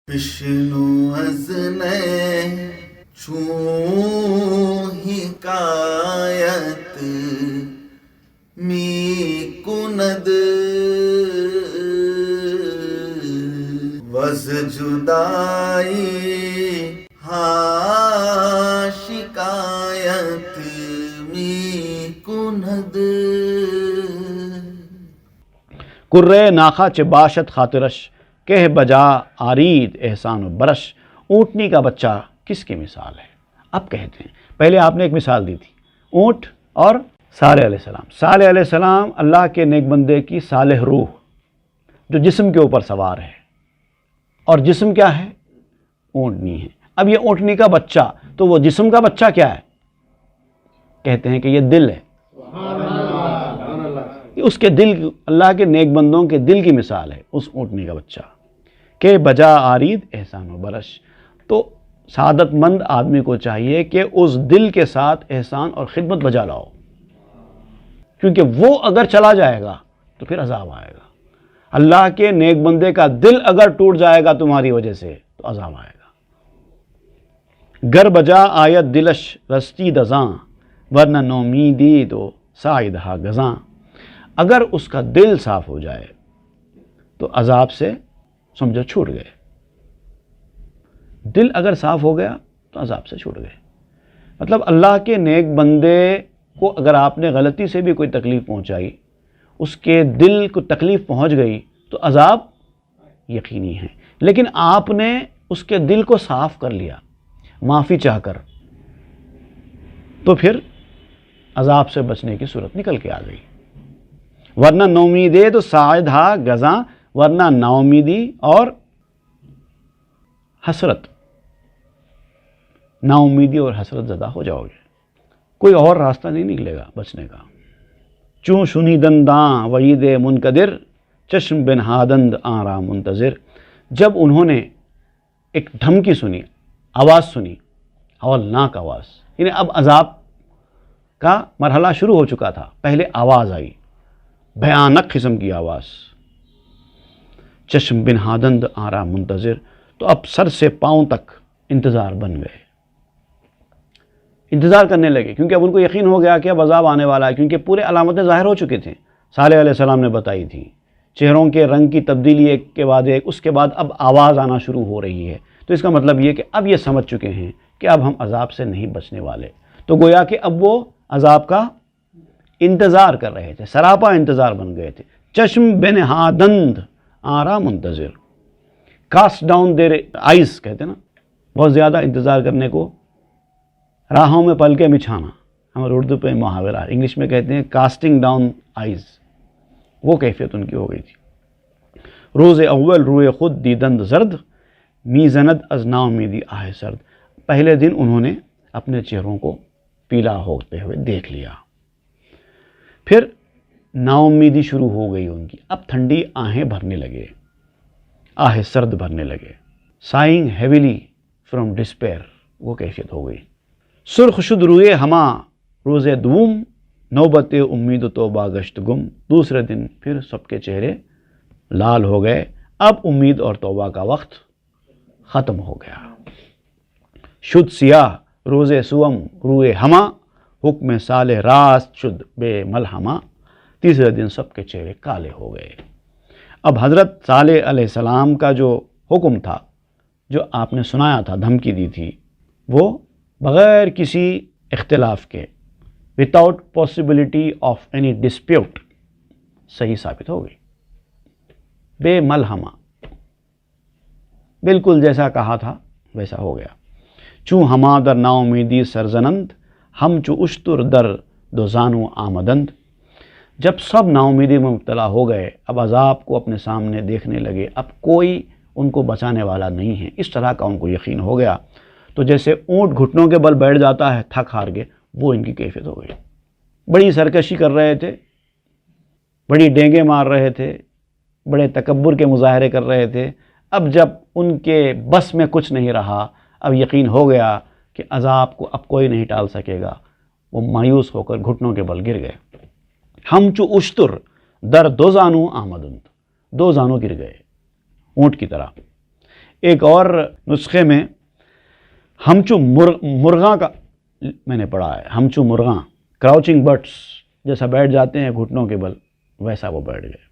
بشنو از چون حکایت می کند وز جدائی ها شکایت می کند. کرے ناخا چه باشد خاطرش کہ بجا آرید احسان و برش. اونٹنی کا بچہ کس کی مثال ہے؟ اب کہتے ہیں، پہلے آپ نے ایک مثال دی تھی، اونٹ اور صالح علیہ السلام. صالح علیہ السلام اللہ کے نیک بندے کی صالح روح جو جسم کے اوپر سوار ہے، اور جسم کیا ہے؟ اونٹنی ہے. اب یہ اونٹنی کا بچہ، تو وہ جسم کا بچہ کیا ہے؟ کہتے ہیں کہ یہ دل ہے. اس کے دل، اللہ کے نیک بندوں کے دل کی مثال ہے اس اونٹنی کا بچہ. کہ بجا آرید احسان و برش. تو سعادت مند آدمی کو چاہیے کہ اس دل کے ساتھ احسان اور خدمت بجا لاؤ، کیونکہ وہ اگر چلا جائے گا تو پھر عذاب آئے گا. اللہ کے نیک بندے کا دل اگر ٹوٹ جائے گا تمہاری وجہ سے تو عذاب آئے گا. گر بجا آیت دلش رستی دزاں ورنہ نومیدی تو سائدہا گزاں. اگر اس کا دل صاف ہو جائے تو عذاب سے سمجھو چھوٹ گئے. دل اگر صاف ہو گیا تو عذاب سے چھوٹ گئے. مطلب اللہ کے نیک بندے کو اگر آپ نے غلطی سے بھی کوئی تکلیف پہنچائی، اس کے دل کو تکلیف پہنچ گئی تو عذاب یقینی ہے. لیکن آپ نے اس کے دل کو صاف کر لیا معافی چاہ کر، تو پھر عذاب سے بچنے کی صورت نکل کے آ گئی. ورنہ نومیدے تو ساعدہا گزاں، ورنہ ناامیدی اور حسرت، ناامیدی اور حسرت زدہ ہو جاؤ گے. کوئی اور راستہ نہیں نکلے گا بچنے کا. چوں شنیدن داں وعید منقدر چشم بن ہادند آرا منتظر. جب انہوں نے ایک دھمکی سنی، آواز سنی، ہولناک آواز، یعنی اب عذاب کا مرحلہ شروع ہو چکا تھا. پہلے آواز آئی، بھیانک قسم کی آواز، چشم بن ہادند آرا منتظر. تو اب سر سے پاؤں تک انتظار بن گئے، انتظار کرنے لگے، کیونکہ اب ان کو یقین ہو گیا کہ اب عذاب آنے والا ہے، کیونکہ پورے علامتیں ظاہر ہو چکے تھے. صالح علیہ السلام نے بتائی تھی، چہروں کے رنگ کی تبدیلی ایک کے بعد ایک، اس کے بعد اب آواز آنا شروع ہو رہی ہے. تو اس کا مطلب یہ کہ اب یہ سمجھ چکے ہیں کہ اب ہم عذاب سے نہیں بچنے والے. تو گویا کہ اب وہ عذاب کا انتظار کر رہے تھے، سراپا انتظار بن گئے تھے. چشم بن ہادند آرا منتظر، کاسٹ ڈاؤن دیر آئیز کہتے ہیں نا، بہت زیادہ انتظار کرنے کو راہوں میں پل کے بچھانا. ہمارے اردو پہ محاورہ، انگلش میں کہتے ہیں کاسٹنگ ڈاؤن آئیز. وہ کیفیت ان کی ہو گئی تھی. روز اول روئے خود دیدند زرد می زند از ناامیدی آہ سرد. پہلے دن انہوں نے اپنے چہروں کو پیلا ہوتے ہوئے دیکھ لیا، پھر ناامیدی شروع ہو گئی ان کی. اب ٹھنڈی آہیں بھرنے لگے، آہ سرد بھرنے لگے. سائنگ ہیویلی فرام ڈسپیئر، وہ کیفیت ہو گئی. سرخ شد روئے ہما روز دوم نوبت امید و توبہ گشت گم. دوسرے دن پھر سب کے چہرے لال ہو گئے. اب امید اور توبہ کا وقت ختم ہو گیا. شد سیاہ روز سوم روئے ہما حکم سال راست شد بے ملحمہ. تیسرے دن سب کے چہرے کالے ہو گئے. اب حضرت صالح علیہ السلام کا جو حکم تھا، جو آپ نے سنایا تھا، دھمکی دی تھی، وہ بغیر کسی اختلاف کے، without possibility of any dispute، صحیح ثابت ہو گئی. بے ملحمہ، بالکل جیسا کہا تھا ویسا ہو گیا. چوں ہما در ناامیدی سرزنند ہم چو اشتر در دو زانو آمدند. جب سب ناامیدی میں مبتلا ہو گئے، اب عذاب کو اپنے سامنے دیکھنے لگے، اب کوئی ان کو بچانے والا نہیں ہے، اس طرح کا ان کو یقین ہو گیا. تو جیسے اونٹ گھٹنوں کے بل بیٹھ جاتا ہے تھک ہار کے، وہ ان کی کیفیت ہو گئی. بڑی سرکشی کر رہے تھے، بڑی ڈینگیں مار رہے تھے، بڑے تکبر کے مظاہرے کر رہے تھے. اب جب ان کے بس میں کچھ نہیں رہا، اب یقین ہو گیا کہ عذاب کو اب کوئی نہیں ٹال سکے گا، وہ مایوس ہو کر گھٹنوں کے بل گر گئے. ہم چو اشتر در دو زانو آمدند، دو زانو گر گئے اونٹ کی طرح. ایک اور نسخے میں ہمچو مرغاں کا میں نے پڑھا ہے، ہمچو مرغاں، کراؤچنگ برڈس جیسا بیٹھ جاتے ہیں گھٹنوں کے بل، ویسا وہ بیٹھ گئے.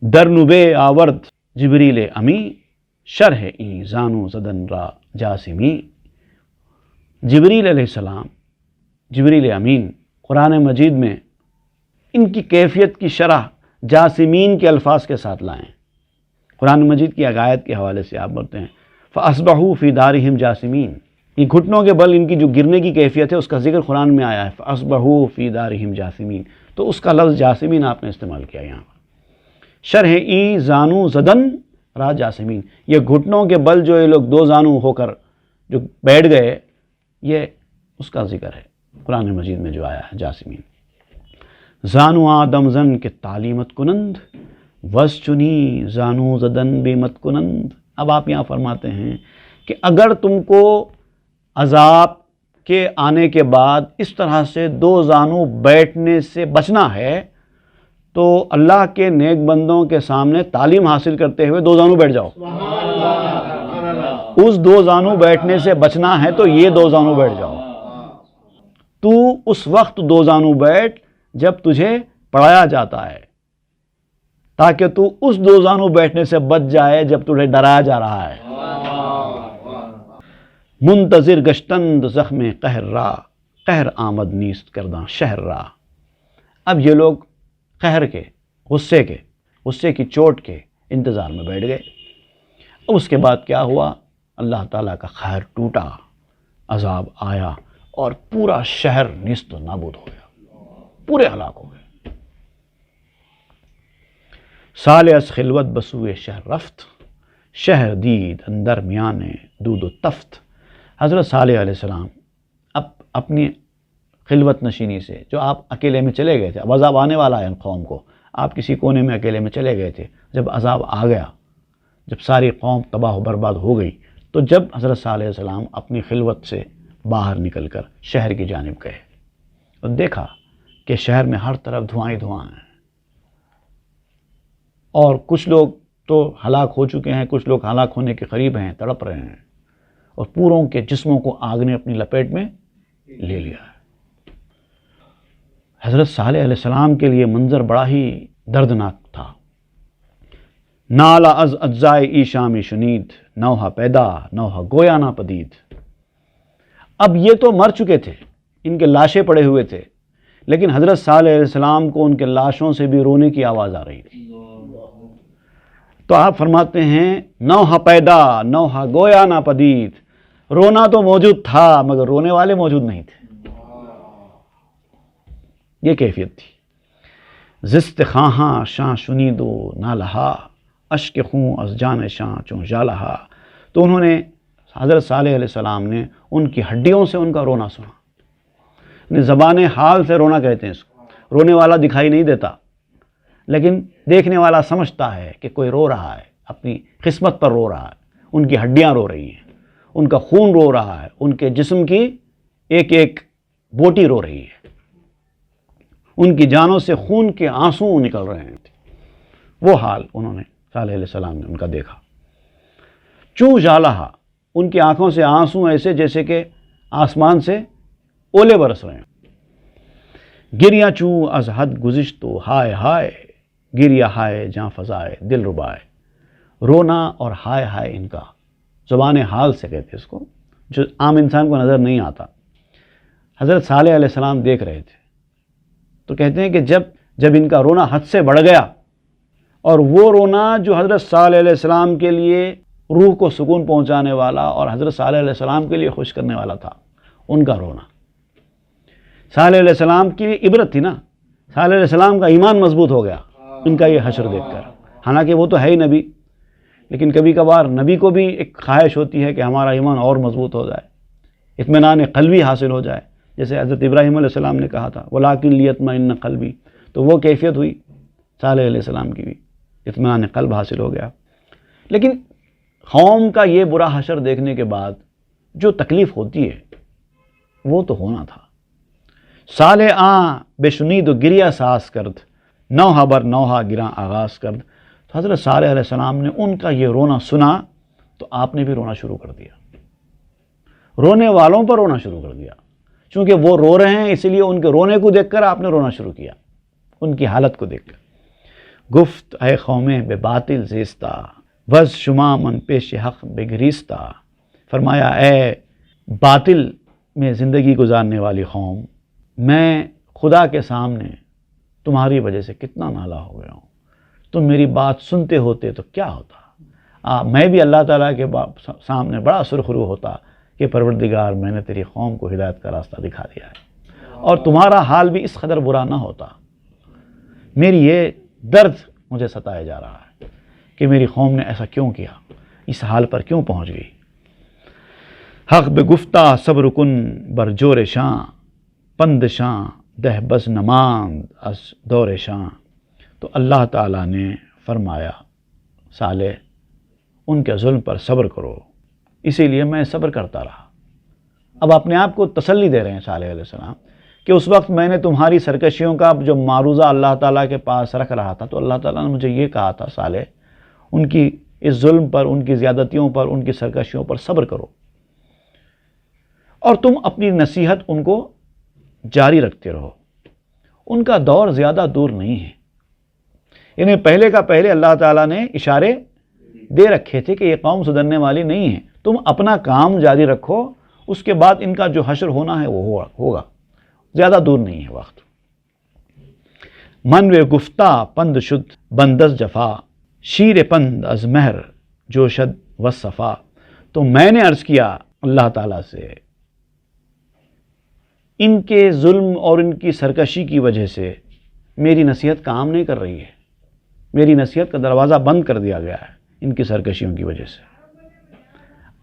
درنبے آورد جبریل امی شرح این زانو زدن را جاسمی. جبریل علیہ السلام، جبریل امین قرآن مجید میں ان کی کیفیت کی شرح جاسمین کے الفاظ کے ساتھ لائیں. قرآن مجید کی آیت کے حوالے سے آپ بولتے ہیں فَأَصْبَحُوا فِي دَارِهِمْ جَاسِمِينَ. یہ گھٹنوں کے بل ان کی جو گرنے کی کیفیت ہے اس کا ذکر قرآن میں آیا ہے، فَأَصْبَحُوا فِي دَارِهِمْ جَاسِمِينَ، تو اس کا لفظ جاسمین آپ نے استعمال کیا یہاں پر. شرح ای زانو زدن را جاسمین، یہ گھٹنوں کے بل جو یہ لوگ دو زانو ہو کر جو بیٹھ گئے، یہ اس کا ذکر ہے قرآن مجید میں جو آیا ہے جاسمین. زانو آدم زن کے تعلیمت کنند وز چنی زانو زدن بے مت کنند. اب آپ یہاں فرماتے ہیں کہ اگر تم کو عذاب کے آنے کے بعد اس طرح سے دو زانو بیٹھنے سے بچنا ہے تو اللہ کے نیک بندوں کے سامنے تعلیم حاصل کرتے ہوئے دو زانو بیٹھ جاؤ. اس دو زانو بیٹھنے سے بچنا ہے تو یہ دو زانو بیٹھ جاؤ. تو اس وقت دو زانو بیٹھ جب تجھے پڑھایا جاتا ہے، تاکہ تو اس دو زانو بیٹھنے سے بچ جائے جب تجھے ڈرایا جا رہا ہے. منتظر گشتند زخم قہر را قہر آمد نیست کرداں شہر را. اب یہ لوگ قہر کے، غصے کی چوٹ کے انتظار میں بیٹھ گئے. اب اس کے بعد کیا ہوا؟ اللہ تعالیٰ کا قہر ٹوٹا، عذاب آیا اور پورا شہر نیست و نابود ہو گیا، پورے ہلاک ہو گئے. سال از خلوت بسوئے شہر رفت شہر دید اندر میانے دود و تفت. حضرت صالح علیہ السلام اب اپنی خلوت نشینی سے، جو آپ اکیلے میں چلے گئے تھے، اب عذاب آنے والا ہے ان قوم کو، آپ کسی کونے میں اکیلے میں چلے گئے تھے، جب عذاب آ گیا، جب ساری قوم تباہ و برباد ہو گئی، تو جب حضرت صالح علیہ السلام اپنی خلوت سے باہر نکل کر شہر کی جانب گئے اور دیکھا کہ شہر میں ہر طرف دھواں ہی دھواں ہیں، اور کچھ لوگ تو ہلاک ہو چکے ہیں، کچھ لوگ ہلاک ہونے کے قریب ہیں، تڑپ رہے ہیں، اور پوروں کے جسموں کو آگ نے اپنی لپیٹ میں لے لیا ہے. حضرت صالح علیہ السلام کے لیے منظر بڑا ہی دردناک تھا. نالا از اجزائے ای شامی شنید نوحہ پیدا نوحہ گویا نا پدید. اب یہ تو مر چکے تھے، ان کے لاشیں پڑے ہوئے تھے، لیکن حضرت صالح علیہ السلام کو ان کے لاشوں سے بھی رونے کی آواز آ رہی تھی. تو آپ فرماتے ہیں نوحہ پیدا نوحہ گویا نا پدید. رونا تو موجود تھا مگر رونے والے موجود نہیں تھے. یہ کیفیت تھی. زست خواہاں شاں شنید و نالہا اشک خوں از جان شاں چون جالہا. تو انہوں نے، حضرت صالح علیہ السلام نے ان کی ہڈیوں سے ان کا رونا سنا. زبان حال سے رونا کہتے ہیں اس کو. رونے والا دکھائی نہیں دیتا، لیکن دیکھنے والا سمجھتا ہے کہ کوئی رو رہا ہے، اپنی قسمت پر رو رہا ہے. ان کی ہڈیاں رو رہی ہیں، ان کا خون رو رہا ہے، ان کے جسم کی ایک ایک بوٹی رو رہی ہے، ان کی جانوں سے خون کے آنسو نکل رہے ہیں. وہ حال انہوں نے، صالح علیہ السلام نے ان کا دیکھا. چوں جالہا، ان کی آنکھوں سے آنسو ایسے جیسے کہ آسمان سے اولے برس رہے ہیں. گریاں چوں از حد گزشتو ہائے ہائے گریہ ہائے جاں فضائے دل ربائے. رونا اور ہائے ہائے ان کا زبان حال سے کہتے اس کو، جو عام انسان کو نظر نہیں آتا. حضرت صالح علیہ السلام دیکھ رہے تھے، تو کہتے ہیں کہ جب ان کا رونا حد سے بڑھ گیا، اور وہ رونا جو حضرت صالح علیہ السلام کے لیے روح کو سکون پہنچانے والا اور حضرت صالح علیہ السلام کے لیے خوش کرنے والا تھا، ان کا رونا. صالح علیہ السلام کی عبرت تھی نا، صالح علیہ السلام کا ایمان مضبوط ہو گیا ان کا یہ حشر دیکھ کر. حالانکہ وہ تو ہے ہی نبی، لیکن کبھی کبھار نبی کو بھی ایک خواہش ہوتی ہے کہ ہمارا ایمان اور مضبوط ہو جائے، اطمینان قلبی حاصل ہو جائے. جیسے حضرت ابراہیم علیہ السلام نے کہا تھا وَلَٰكِن لِيَطْمَئِنَّ قَلْبِي، تو وہ کیفیت ہوئی صالح علیہ السلام کی بھی، اطمینان قلب حاصل ہو گیا. لیکن قوم کا یہ برا حشر دیکھنے کے بعد جو تکلیف ہوتی ہے وہ تو ہونا تھا. صالح آں بے شنید و گریہ ساز کرد نوحہ بر نوحہ گراں آغاز کرد. تو حضرت صالح علیہ السلام نے ان کا یہ رونا سنا تو آپ نے بھی رونا شروع کر دیا، رونے والوں پر رونا شروع کر دیا، چونکہ وہ رو رہے ہیں اس لیے ان کے رونے کو دیکھ کر آپ نے رونا شروع کیا، ان کی حالت کو دیکھ کر۔ گفت اے قومیں بے باطل زیستہ، وز شما من پیش حق بگریستہ، فرمایا اے باطل میں زندگی گزارنے والی قوم، میں خدا کے سامنے تمہاری وجہ سے کتنا نالا ہو گیا ہوں، تم میری بات سنتے ہوتے تو کیا ہوتا، میں بھی اللہ تعالیٰ کے سامنے بڑا سرخرو ہوتا کہ پروردگار میں نے تیری قوم کو ہدایت کا راستہ دکھا دیا ہے، اور تمہارا حال بھی اس قدر برا نہ ہوتا۔ میری یہ درد مجھے ستایا جا رہا ہے کہ میری قوم نے ایسا کیوں کیا، اس حال پر کیوں پہنچ گئی۔ حق بے گفتہ صبر کن بر جور شاں، پند شاں دہ بز نماند از دور شاں۔ تو اللہ تعالیٰ نے فرمایا صالح ان کے ظلم پر صبر کرو، اسی لیے میں صبر کرتا رہا۔ اب اپنے آپ کو تسلی دے رہے ہیں صالح علیہ السلام کہ اس وقت میں نے تمہاری سرکشیوں کا جو معروضہ اللہ تعالیٰ کے پاس رکھ رہا تھا تو اللہ تعالیٰ نے مجھے یہ کہا تھا صالح ان کی اس ظلم پر، ان کی زیادتیوں پر، ان کی سرکشیوں پر صبر کرو، اور تم اپنی نصیحت ان کو جاری رکھتے رہو۔ ان کا دور زیادہ دور نہیں ہے، انہیں پہلے کا پہلے اللہ تعالیٰ نے اشارے دے رکھے تھے کہ یہ قوم سدھرنے والی نہیں ہے، تم اپنا کام جاری رکھو، اس کے بعد ان کا جو حشر ہونا ہے وہ ہوگا، زیادہ دور نہیں ہے وقت۔ من و گفتہ پند شد بندز جفا، شیر پند از مہر جوشد و صفا۔ تو میں نے عرض کیا اللہ تعالیٰ سے ان کے ظلم اور ان کی سرکشی کی وجہ سے میری نصیحت کام نہیں کر رہی ہے، میری نصیحت کا دروازہ بند کر دیا گیا ہے ان کی سرکشیوں کی وجہ سے۔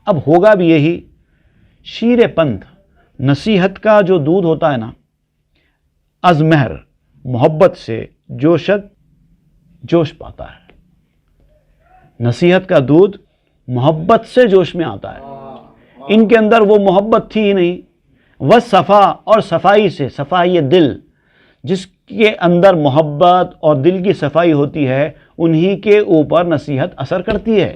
اب ہوگا بھی یہی، شیر پند نصیحت کا جو دودھ ہوتا ہے نا، از مہر محبت سے جوش پاتا ہے، نصیحت کا دودھ محبت سے جوش میں آتا ہے، ان کے اندر وہ محبت تھی ہی نہیں، وہ صفا اور صفائی سے، صفائی دل، جس کے اندر محبت اور دل کی صفائی ہوتی ہے انہی کے اوپر نصیحت اثر کرتی ہے۔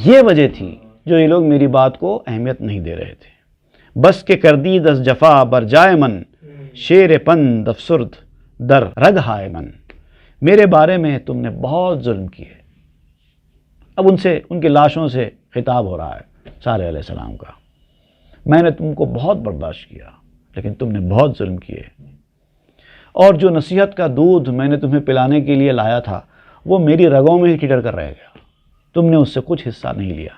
یہ وجہ تھی جو یہ لوگ میری بات کو اہمیت نہیں دے رہے تھے۔ بس کے کردی دس جفا بر جائے من، شیر پند افسرد در رگ ہائے من۔ میرے بارے میں تم نے بہت ظلم کیے۔ اب ان کی لاشوں سے خطاب ہو رہا ہے صالح علیہ السلام کا، میں نے تم کو بہت برداشت کیا لیکن تم نے بہت ظلم کیے، اور جو نصیحت کا دودھ میں نے تمہیں پلانے کے لیے لایا تھا وہ میری رگوں میں ہی ٹھٹر کر رہ گیا، تم نے اس سے کچھ حصہ نہیں لیا۔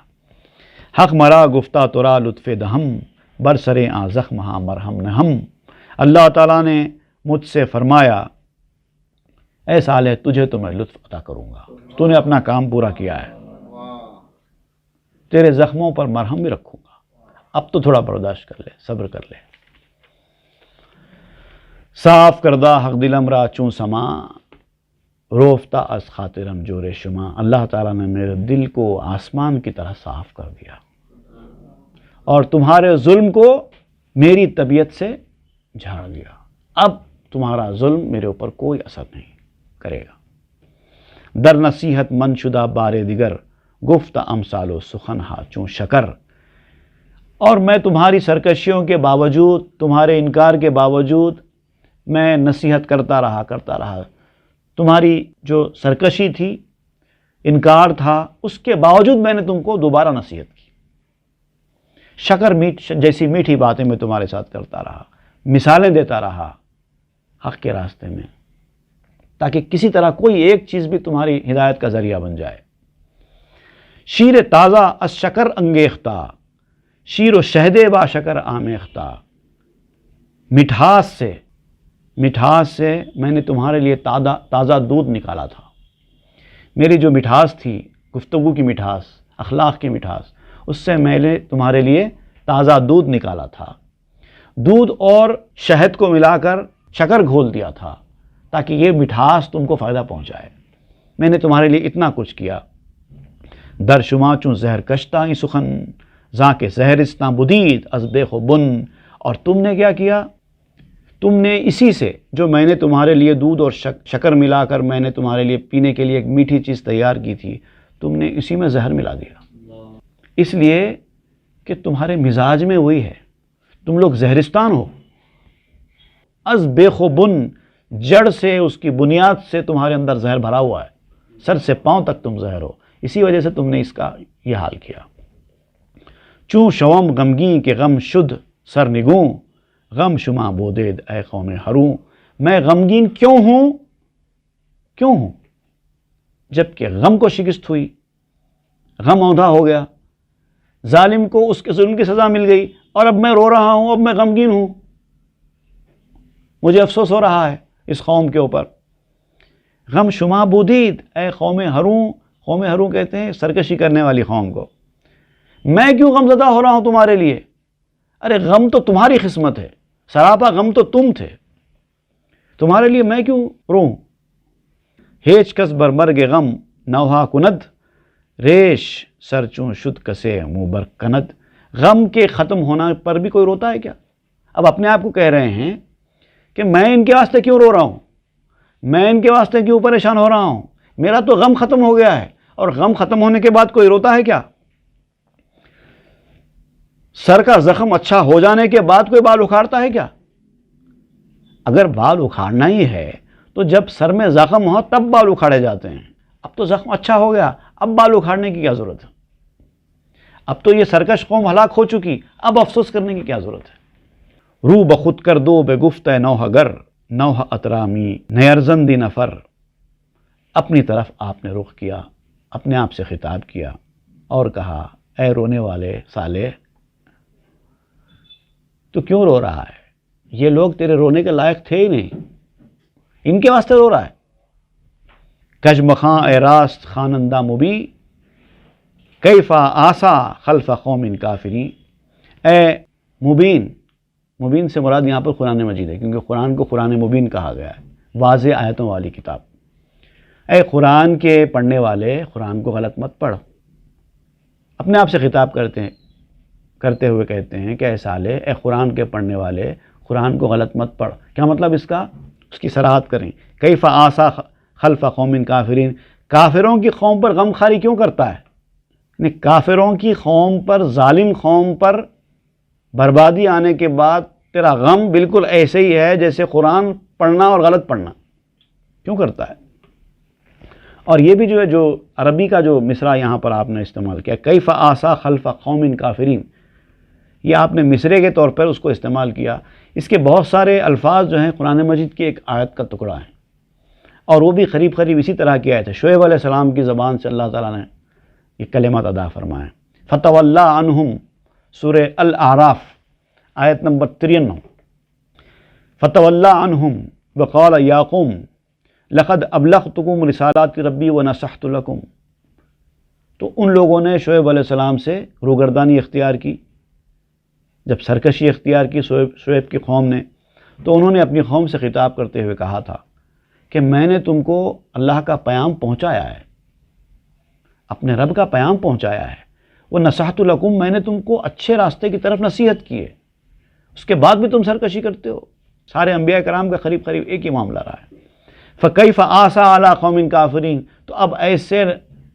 حق مرا گفتہ ترا لطف دہم، برسرے آ زخم ہاں مرہم نہم۔ اللہ تعالیٰ نے مجھ سے فرمایا اے صالح تجھے تو میں لطف عطا کروں گا، تو نے اپنا کام پورا کیا ہے، تیرے زخموں پر مرہم بھی رکھوں گا، اب تو تھوڑا برداشت کر لے، صبر کر لے۔ صاف کردہ حق دلم را چون سما، روفتہ از خاطرم جور شما۔ اللہ تعالیٰ نے میرے دل کو آسمان کی طرح صاف کر دیا، اور تمہارے ظلم کو میری طبیعت سے جھاڑ دیا، اب تمہارا ظلم میرے اوپر کوئی اثر نہیں کرے گا۔ در نصیحت من شدہ بارے دیگر، گفت امثال و سخن ہا چون شکر۔ اور میں تمہاری سرکشیوں کے باوجود، تمہارے انکار کے باوجود میں نصیحت کرتا رہا تمہاری جو سرکشی تھی، انکار تھا، اس کے باوجود میں نے تم کو دوبارہ نصیحت کی۔ شکر جیسی میٹھی باتیں میں تمہارے ساتھ کرتا رہا، مثالیں دیتا رہا حق کے راستے میں، تاکہ کسی طرح کوئی ایک چیز بھی تمہاری ہدایت کا ذریعہ بن جائے۔ شیر تازہ از شکر انگیختہ، شیر و شہدے با شکر آمیختہ۔ مٹھاس سے میں نے تمہارے لیے تازہ دودھ نکالا تھا۔ میری جو مٹھاس تھی، گفتگو کی مٹھاس، اخلاق کی مٹھاس، اس سے میں نے تمہارے لیے تازہ دودھ نکالا تھا، دودھ اور شہد کو ملا کر شکر گھول دیا تھا تاکہ یہ مٹھاس تم کو فائدہ پہنچائے۔ میں نے تمہارے لیے اتنا کچھ کیا۔ در شما چون زہر کشتائی سخن، زاں کے زہرستاں بدید از بے خوبن۔ اور تم نے کیا کیا؟ تم نے اسی سے، جو میں نے تمہارے لیے دودھ اور شکر ملا کر میں نے تمہارے لیے پینے کے لیے ایک میٹھی چیز تیار کی تھی، تم نے اسی میں زہر ملا دیا، اس لیے کہ تمہارے مزاج میں وہی ہے، تم لوگ زہرستان ہو، از بے خوبن، جڑ سے، اس کی بنیاد سے تمہارے اندر زہر بھرا ہوا ہے، سر سے پاؤں تک تم زہر ہو، اسی وجہ سے تم نے اس کا یہ حال کیا۔ چوں شوم غمگین کے غم شد سر نگوں، غم شما بودید اے قوم ہروں، میں غمگین کیوں ہوں جبکہ غم کو شکست ہوئی، غم اوندھا ہو گیا، ظالم کو اس کے ظلم کی سزا مل گئی، اور اب میں رو رہا ہوں، اب میں غمگین ہوں، مجھے افسوس ہو رہا ہے اس قوم کے اوپر۔ غم شما بودید اے قوم ہروں، قوم ہروں کہتے ہیں سرکشی کرنے والی قوم کو، میں کیوں غم زدہ ہو رہا ہوں تمہارے لیے؟ ارے غم تو تمہاری قسمت ہے، سراپا غم تو تم تھے، تمہارے لیے میں کیوں روں؟ ہیچ کس بر مرگ غم نوحہ کند، ریش سر چون شد کسے منہ بر کند، غم کے ختم ہونا پر بھی کوئی روتا ہے کیا؟ اب اپنے آپ کو کہہ رہے ہیں کہ میں ان کے واسطے کیوں رو رہا ہوں، میں ان کے واسطے کیوں پریشان ہو رہا ہوں، میرا تو غم ختم ہو گیا ہے، اور غم ختم ہونے کے بعد کوئی روتا ہے کیا؟ سر کا زخم اچھا ہو جانے کے بعد کوئی بال اکھاڑتا ہے کیا؟ اگر بال اکھاڑنا ہی ہے تو جب سر میں زخم ہو تب بال اکھاڑے جاتے ہیں، اب تو زخم اچھا ہو گیا، اب بال اکھاڑنے کی کیا ضرورت ہے؟ اب تو یہ سرکش قوم ہلاک ہو چکی، اب افسوس کرنے کی کیا ضرورت ہے؟ رو بخود کر دو بے گفت نوحہ گر، نوحہ اطرامی نیرزندی نفر، اپنی طرف آپ نے رخ کیا، اپنے آپ سے خطاب کیا اور کہا اے رونے والے سالے، تو کیوں رو رہا ہے؟ یہ لوگ تیرے رونے کے لائق تھے ہی نہیں، ان کے واسطے رو رہا ہے۔ کج مخاں اے راست خانندہ مبی، کیفا آسا خلف قوم کافرین، اے مبین، مبین سے مراد یہاں پر قرآن مجید ہے، کیونکہ قرآن کو قرآن مبین کہا گیا ہے، واضح آیتوں والی کتاب۔ اے قرآن کے پڑھنے والے، قرآن کو غلط مت پڑھ، اپنے آپ سے خطاب کرتے ہوئے کہتے ہیں کہ اے سالے، اے قرآن کے پڑھنے والے، قرآن کو غلط مت پڑھ۔ کیا مطلب اس کا؟ اس کی صراحت کریں۔ کیف آسا خلف قوم کافرین، کافروں کی قوم پر غم خاری کیوں کرتا ہے؟ یعنی کافروں کی قوم پر، ظالم قوم پر بربادی آنے کے بعد تیرا غم بالکل ایسے ہی ہے جیسے قرآن پڑھنا اور غلط پڑھنا، کیوں کرتا ہے؟ اور یہ بھی جو ہے، جو عربی کا جو مصرع یہاں پر آپ نے استعمال کیا، کیف آسا خلف قوم کافرین، یہ آپ نے مصرعے کے طور پر اس کو استعمال کیا۔ اس کے بہت سارے الفاظ جو ہیں قرآن مجید کی ایک آیت کا ٹکڑا ہے، اور وہ بھی قریب قریب اسی طرح کی آیت ہے۔ شعیب علیہ السلام کی زبان سے اللہ تعالیٰ نے یہ کلمات ادا فرمائے۔ فتولی عنہم، سورہ الاعراف آیت نمبر 93، فتولی عنہم وقال یا قوم لقد ابلغتکم رسالات ربی ونصحت لکم، تو ان لوگوں نے شعیب علیہ السلام سے روگردانی اختیار کی، جب سرکشی اختیار کی شعیب کی قوم نے، تو انہوں نے اپنی قوم سے خطاب کرتے ہوئے کہا تھا کہ میں نے تم کو اللہ کا پیام پہنچایا ہے، اپنے رب کا پیام پہنچایا ہے، وہ نصحت لکم، میں نے تم کو اچھے راستے کی طرف نصیحت کی ہے، اس کے بعد بھی تم سرکشی کرتے ہو۔ سارے انبیاء کرام کا قریب قریب ایک ہی معاملہ رہا ہے۔ فَكَيْفَ آسَىٰ عَلَىٰ قَوْمٍ كَافِرِينَ، تو اب ایسے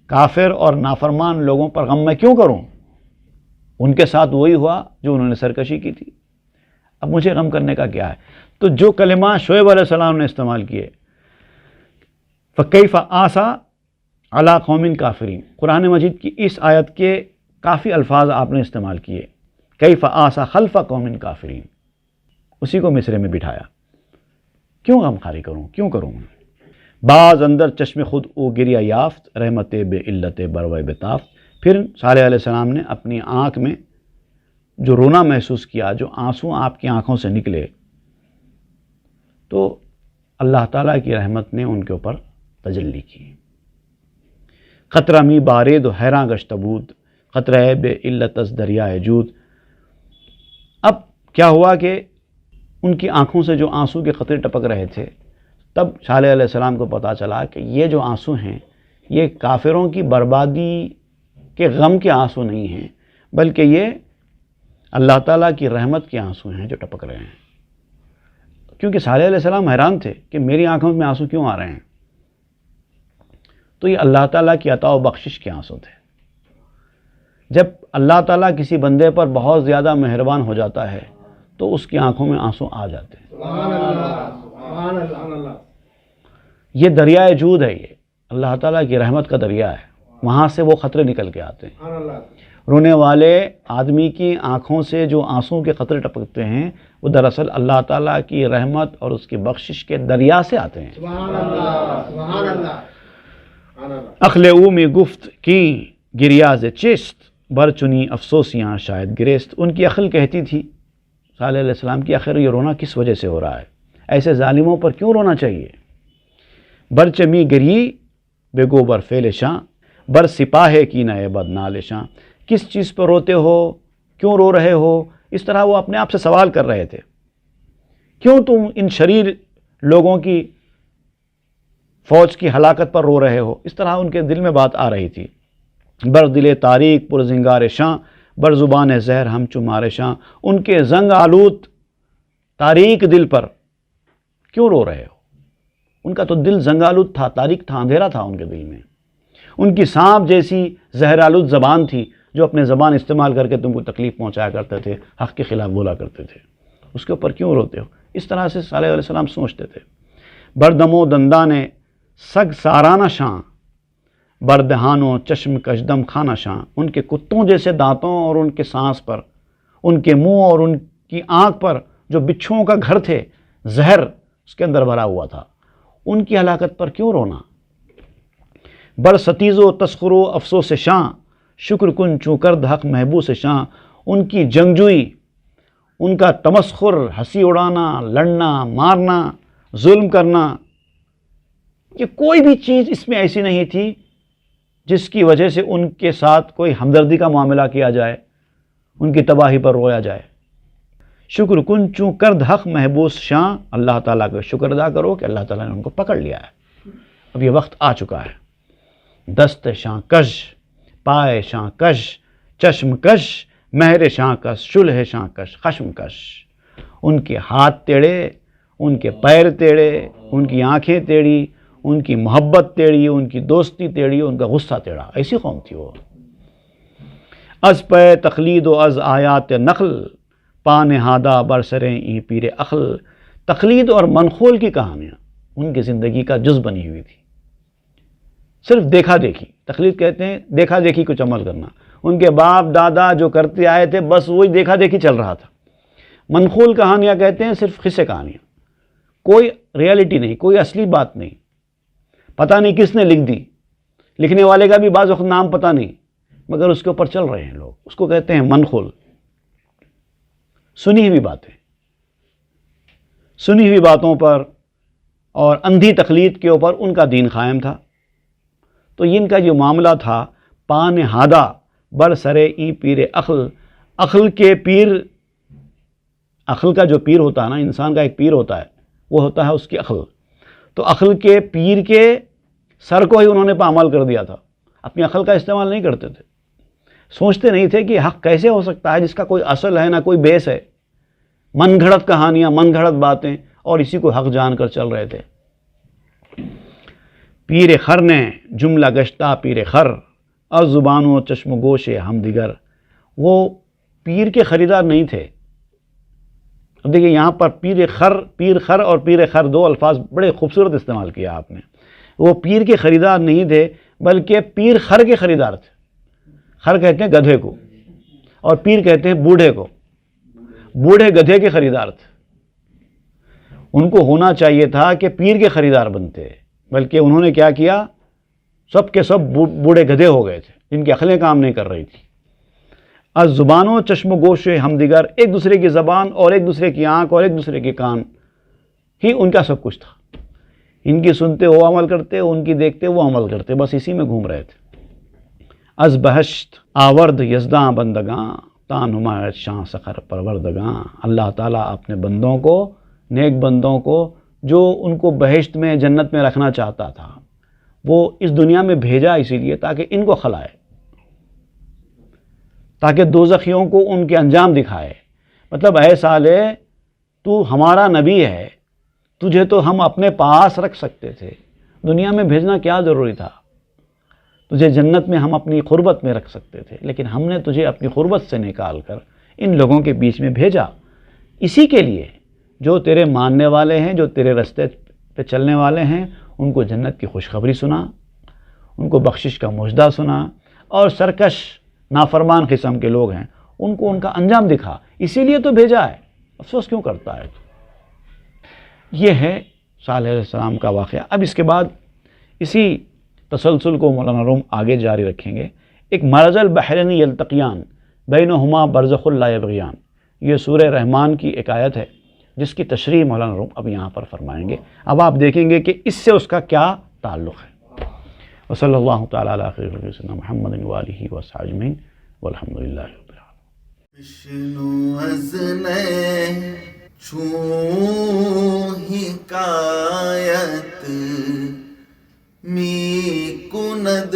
کافر اور نافرمان لوگوں پر غم میں کیوں کروں؟ ان کے ساتھ وہی ہوا جو انہوں نے سرکشی کی تھی، اب مجھے غم کرنے کا کیا ہے؟ تو جو کلمات شعیب علیہ السلام نے استعمال کیے، فَكَيْفَ آسَىٰ عَلَىٰ قَوْمٍ كَافِرِينَ، قرآن مجید کی اس آیت کے کافی الفاظ آپ نے استعمال کیے، کیف آسا خلف قوم کافرین، اسی کو مصرے میں بٹھایا۔ کیوں غم خاری کروں، کیوں کروں؟ بعض اندر چشم خود او گریہ یافت، رحمت بے علت بروئے بتافت، پھر صالح علیہ السلام نے اپنی آنکھ میں جو رونا محسوس کیا، جو آنسو آپ کی آنکھوں سے نکلے، تو اللہ تعالیٰ کی رحمت نے ان کے اوپر تجلی کی۔ خطرہ می بارید و حیراں گشتہ بود، خطرہ بے علت از دریائے جود، اب کیا ہوا کہ ان کی آنکھوں سے جو آنسو کے قطرے ٹپک رہے تھے، تب صالح علیہ السلام کو پتہ چلا کہ یہ جو آنسو ہیں یہ کافروں کی بربادی کے غم کے آنسو نہیں ہیں، بلکہ یہ اللہ تعالیٰ کی رحمت کے آنسو ہیں جو ٹپک رہے ہیں۔ کیونکہ صالح علیہ السلام حیران تھے کہ میری آنکھوں میں آنسو کیوں آ رہے ہیں، تو یہ اللہ تعالیٰ کی عطا و بخشش کے آنسو تھے. جب اللہ تعالیٰ کسی بندے پر بہت زیادہ مہربان ہو جاتا ہے تو اس کی آنکھوں میں آنسو آ جاتے ہیں. سبحان اللہ، سبحان اللہ، سبحان اللہ. یہ دریائے جود ہے، یہ اللہ تعالیٰ کی رحمت کا دریا ہے. وہاں سے وہ قطرے نکل کے آتے ہیں. سبحان اللہ. رونے والے آدمی کی آنکھوں سے جو آنسوں کے قطرے ٹپکتے ہیں وہ دراصل اللہ تعالیٰ کی رحمت اور اس کی بخشش کے دریا سے آتے ہیں. سبحان اللہ، سبحان اللہ، سبحان اللہ. اخل او میں گفت کی گریاز چست بر چنی افسوسیاں شاید گریست. ان کی عقل کہتی تھی صالح علیہ السلام کی آخر یہ رونا کس وجہ سے ہو رہا ہے، ایسے ظالموں پر کیوں رونا چاہیے. بر چمی گری بے گوبر فیل شاں بر سپاہے کی نئے بد نال شاں. کس چیز پر روتے ہو، کیوں رو رہے ہو، اس طرح وہ اپنے آپ سے سوال کر رہے تھے. کیوں تم ان شریر لوگوں کی فوج کی ہلاکت پر رو رہے ہو، اس طرح ان کے دل میں بات آ رہی تھی. بر دل تاریک پر زنگار شاں بر زبان زہر ہم چمار شاں. ان کے زنگ آلود تاریک دل پر کیوں رو رہے ہو. ان کا تو دل زنگ آلود تھا، تاریک تھا، اندھیرا تھا ان کے دل میں. ان کی سانپ جیسی زہر آلود زبان تھی جو اپنے زبان استعمال کر کے تم کو تکلیف پہنچایا کرتے تھے، حق کے خلاف بولا کرتے تھے. اس کے اوپر کیوں روتے ہو. اس طرح سے صالح علیہ السلام سوچتے تھے. بردم و دندان سگ سارانہ شاں بردہان و چشم کشدم کھانا شاں. ان کے کتوں جیسے دانتوں اور ان کے سانس پر، ان کے منہ اور ان کی آنکھ پر جو بچھوؤں کا گھر تھے، زہر اس کے اندر بھرا ہوا تھا، ان کی ہلاکت پر کیوں رونا. بر ستیز و تسخر و افسوس شاں شکر کن چوں کرد حق محبوس شاں. ان کی جنگجوئی، ان کا تمسخر، ہنسی اڑانا، لڑنا، مارنا، ظلم کرنا، یہ کوئی بھی چیز اس میں ایسی نہیں تھی جس کی وجہ سے ان کے ساتھ کوئی ہمدردی کا معاملہ کیا جائے، ان کی تباہی پر رویا جائے. شکر کن چوں کرد حق محبوس شاں. اللہ تعالیٰ کا شکر ادا کرو کہ اللہ تعالیٰ نے ان کو پکڑ لیا ہے. اب یہ وقت آ چکا ہے. دست شاں کش پائے شاں کش چشم کش مہر شاں کش شلح شاں کش خشم کش. ان کے ہاتھ ٹیڑے، ان کے پیر ٹیڑے، ان کی آنکھیں ٹیڑھی، ان کی محبت ٹیڑھی، ان کی دوستی ٹیڑھی، ان کا غصہ ٹیڑھا. ایسی قوم تھی وہ. از پہ تقلید و از آیات نقل پا نہادہ برسریں ای پیر عقل. تقلید اور منقول کی کہانیاں ان کی زندگی کا جز بنی ہوئی تھی. صرف دیکھا دیکھی، تقلید کہتے ہیں دیکھا دیکھی کچھ عمل کرنا. ان کے باپ دادا جو کرتے آئے تھے بس وہی دیکھا دیکھی چل رہا تھا. منقول کہانیاں کہتے ہیں صرف قصے کہانیاں، کوئی ریالٹی نہیں، کوئی اصلی بات نہیں. پتہ نہیں کس نے لکھ دی، لکھنے والے کا بھی بعض وقت نام پتہ نہیں، مگر اس کے اوپر چل رہے ہیں لوگ. اس کو کہتے ہیں منقول. سنی ہوئی باتیں، سنی ہوئی باتوں پر اور اندھی تقلید کے اوپر ان کا دین قائم تھا. تو ان کا جو معاملہ تھا پان ہادہ بر سرے ای پیر عقل. عقل کے پیر، عقل کا جو پیر ہوتا ہے نا، انسان کا ایک پیر ہوتا ہے، وہ ہوتا ہے اس کی عقل. تو عقل کے پیر کے سر کو ہی انہوں نے پہ عمل کر دیا تھا. اپنی عقل کا استعمال نہیں کرتے تھے، سوچتے نہیں تھے کہ حق کیسے ہو سکتا ہے جس کا کوئی اصل ہے نہ کوئی بیس ہے. من گھڑت کہانیاں، من گھڑت باتیں، اور اسی کو حق جان کر چل رہے تھے. پیر خر نے جملہ گشتہ پیر خر اور زبان و چشم گوش ہم دیگر. وہ پیر کے خریدار نہیں تھے. اب دیکھیے یہاں پر پیر خر اور پیر خر دو الفاظ بڑے خوبصورت استعمال کیا آپ نے. وہ پیر کے خریدار نہیں تھے بلکہ پیر خر کے خریدار تھے. خر کہتے ہیں گدھے کو اور پیر کہتے ہیں بوڑھے کو. بوڑھے گدھے کے خریدار تھے. ان کو ہونا چاہیے تھا کہ پیر کے خریدار بنتے، بلکہ انہوں نے کیا کیا، سب کے سب بوڑھے گدھے ہو گئے تھے جن کی عقلیں کام نہیں کر رہی تھی. از زبان و چشم گوش ہم دیگر. ایک دوسرے کی زبان اور ایک دوسرے کی آنکھ اور ایک دوسرے کے کان ہی ان کا سب کچھ تھا. ان کی سنتے وہ عمل کرتے، ان کی دیکھتے وہ عمل کرتے، بس اسی میں گھوم رہے تھے. از بہشت آورد یزداں بندگاں تا نمایت شاں سخر پروردگاں. اللہ تعالیٰ اپنے بندوں کو، نیک بندوں کو جو ان کو بہشت میں، جنت میں رکھنا چاہتا تھا، وہ اس دنیا میں بھیجا اسی لیے تاکہ ان کو کھلائے، تاکہ دوزخیوں کو ان کے انجام دکھائے. مطلب اے صالح، تو ہمارا نبی ہے، تجھے تو ہم اپنے پاس رکھ سکتے تھے، دنیا میں بھیجنا کیا ضروری تھا. تجھے جنت میں ہم اپنی قربت میں رکھ سکتے تھے، لیکن ہم نے تجھے اپنی قربت سے نکال کر ان لوگوں کے بیچ میں بھیجا، اسی کے لیے جو تیرے ماننے والے ہیں، جو تیرے رستے پہ چلنے والے ہیں، ان کو جنت کی خوشخبری سنا، ان کو بخشش کا مژدہ سنا، اور سرکش نافرمان قسم کے لوگ ہیں ان کو ان کا انجام دکھا، اسی لیے تو بھیجا ہے، افسوس کیوں کرتا ہے؟ یہ ہے صالح علیہ السلام کا واقعہ۔ اب اس کے بعد اسی تسلسل کو مولانا روم آگے جاری رکھیں گے۔ ایک مرج البحرین یلتقیان بینہما برزخ لا یبغیان، یہ سورہ رحمان کی ایک آیت ہے جس کی تشریح مولانا روم اب یہاں پر فرمائیں گے۔ اب آپ دیکھیں گے کہ اس سے اس کا کیا تعلق ہے۔ وصلی اللہ تعالی علی خیر خلق سیدنا محمد وآلہ وصحبہ اجمعین والحمد للہ رب العالمین۔ بشنو از چون حکایت می کند